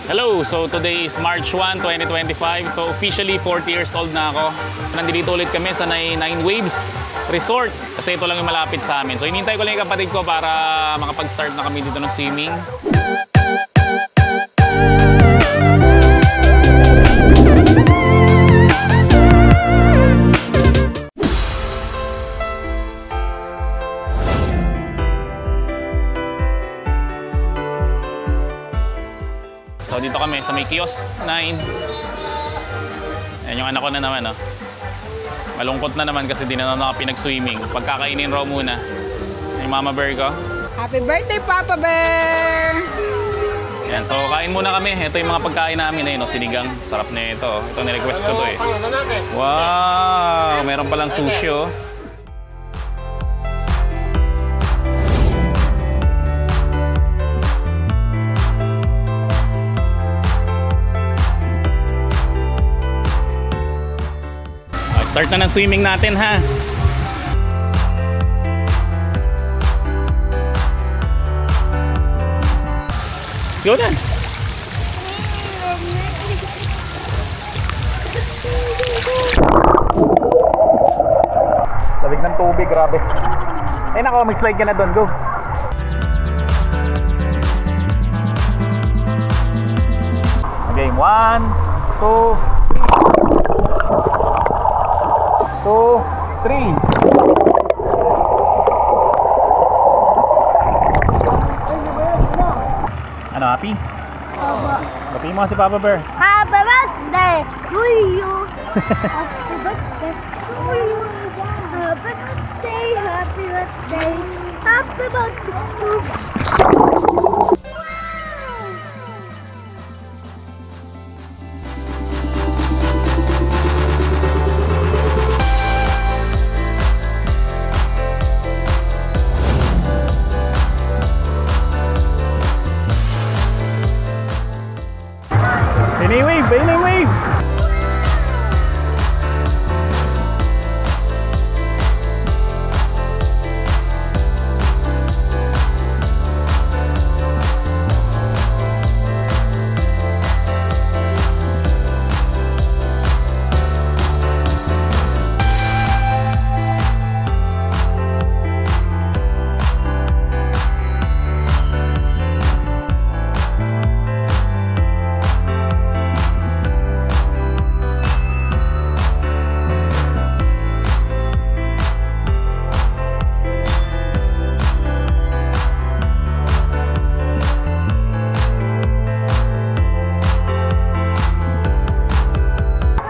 Hello! So today is March 1, 2025. So officially 40 years old na ako. Nandito ulit kami sa Nine Waves Resort. Kasi ito lang yung malapit sa amin. So hinihintay ko lang yung kapatid ko para makapag-start na kami dito ng swimming. So dito kami sa may kiosk 9. Ayan yung anak ko na naman, oh. Malungkot na naman kasi di na pinag-swimming. Pagkakainin raw muna. Yung mama bear ko. Happy birthday, Papa Bear! Ayan, so kain muna kami. Ito yung mga pagkain namin. Ayun, sinigang. Sarap na ito. Ito nirequest ko to eh. Wow! Meron palang sushi, oh. Start na ng swimming natin, ha? Go na! Labig ng tubig, grabe. Ay nako, mag-slide ka na doon, go! Game 1, 2, 2, 3. Ano, happy? Happy mo si Papa Bear. Happy birthday to you. Happy birthday to you. Happy birthday, happy birthday. Happy birthday to you. Bailing wave!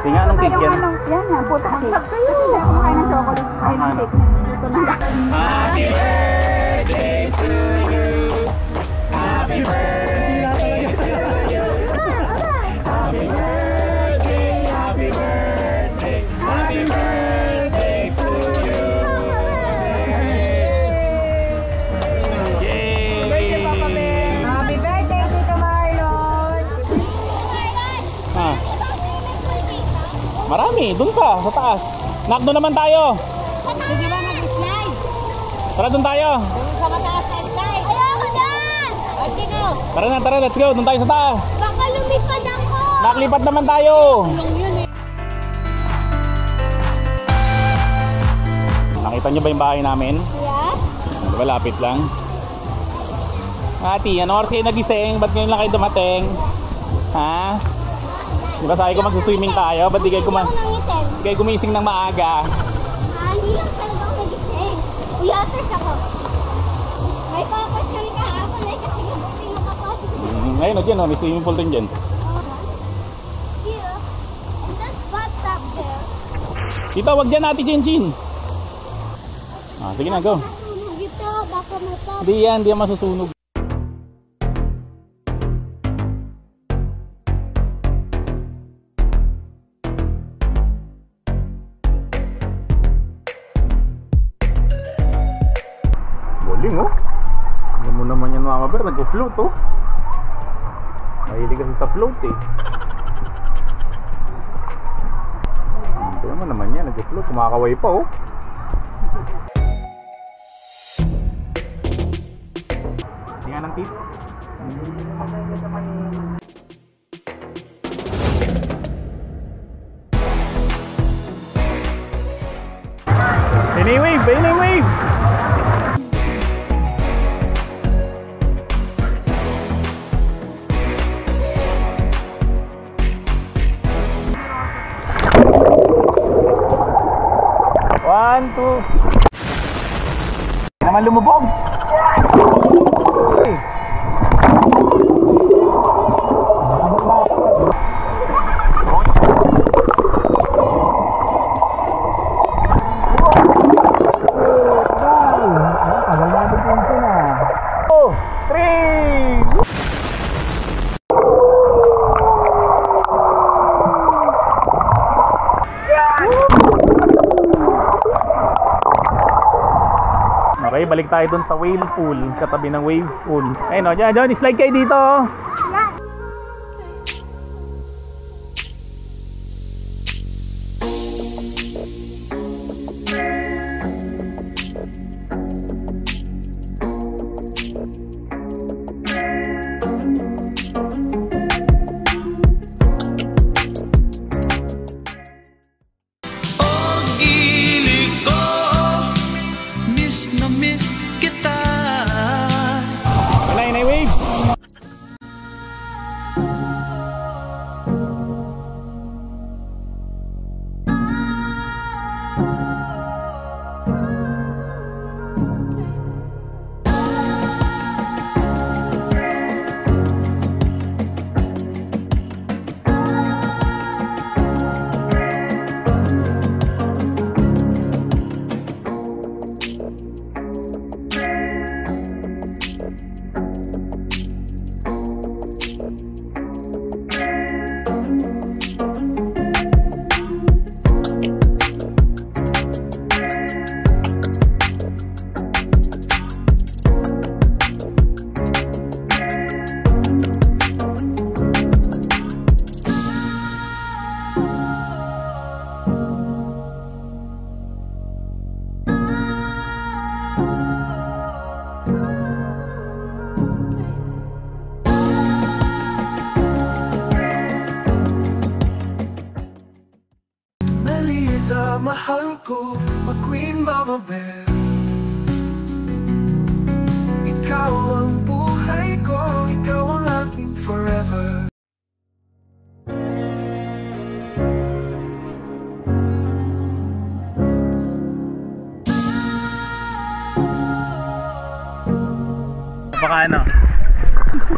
Tingnan anong cake yan? Yan nga, puto cake. Kasi hindi ako makain ng chocolate. Ay, ng cake. Puto na lang. Happy birthday to you! Happy birthday to you! Happy birthday! Happy birthday! Happy birthday to you! Yay! Birthday, Papa Bear! Happy birthday, Tito Marlon! Ah. Marami, doon ka, sa taas. Nak, doon naman tayo. Pwede ba mag-slide? Tara, doon tayo. Doon sa mataas na slide. Ayoko dyan! Okay, go! Tara, let's go. Doon tayo sa taas. Baka lumipad ako! Naklipat naman tayo. Tulong yun eh. Nakita niyo ba yung bahay namin? Yeah? Diba, lapit lang. Ati, ano oras kayo nagising? Ba't ngayon lang kayo dumating? Ha? Diba sabi ko magsuswimming tayo? Ba't di kayo gumising ng maaga? Hindi lang talaga ako nagising. Uyaters ako. May papas kami kahapon eh kasi gabi nakapasok sa Ngayon na dyan, may swimming pool rin dyan. here. That's bathtub there. Dito, wag dyan Ate Jinjin. Ah, sige na, go. Masunog ito. Baka matap. Hindi yan masusunog. Galing, oh. Alam mo naman yan, Mama Bear, nag-float, oh. Mahilig kasi sa float, eh. Ito naman yan, nag-float, kumakaway pa, oh. Tingnan ng tip. 1, 2. Hindi naman lumubog. Okay. Okay, balik tayo dun sa whale pool, katabi ng wave pool. Ayun o, dyan, slide kayo dito. Mahal ko, ma-Queen Mama Bear. Ikaw ang buhay ko, ikaw ang aking forever. Baka ano?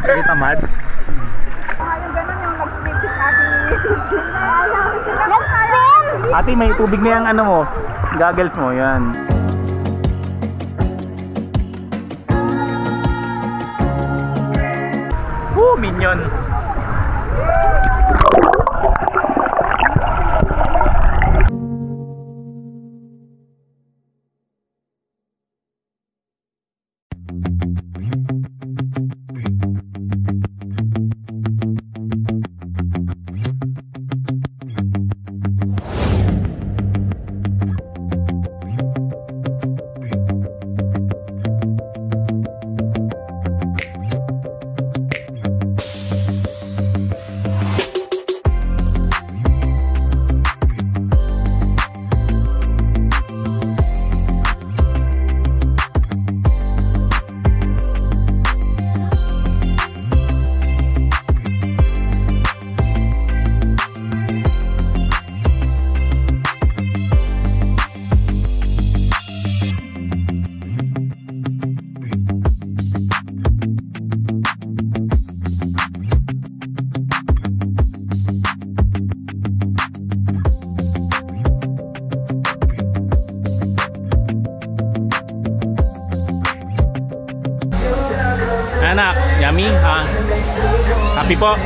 Ay, tamad? Yung ganun yung nag-speak si Ate. Ate, may tubig na yung ano mo, goggles mo, yan. Minion. Anak, yummy? Happy po?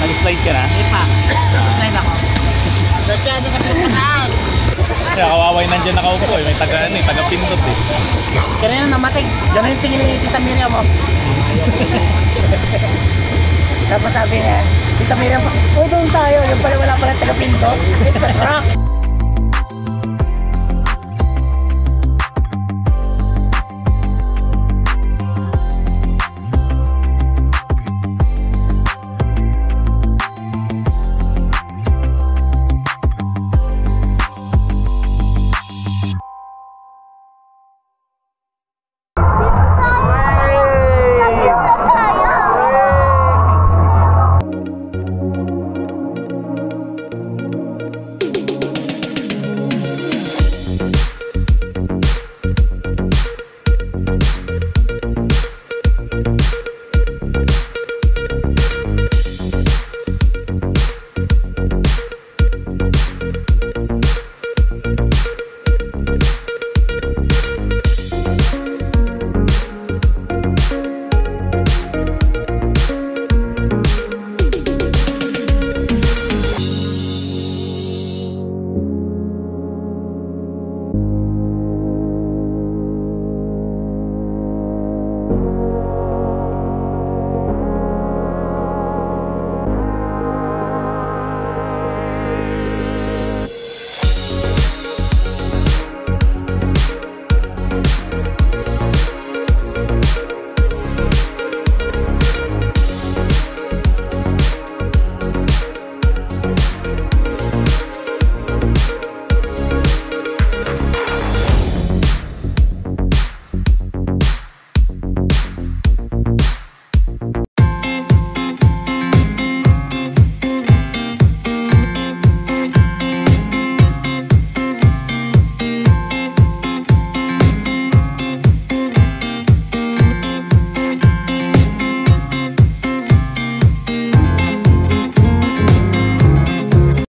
Nag-slide ka na? Hindi pa. Slide ako. Doon ka, doon ka pinapataas. Kaya kawaway nandiyan nakaupo eh. May taga-pindot eh. Kanina namatay. Ganun yung tingin ni Tita Miriam mo. Tapos sabi niya, Tita Miriam, doon tayo. Yung pala wala pala taga-pindot. It's a rock.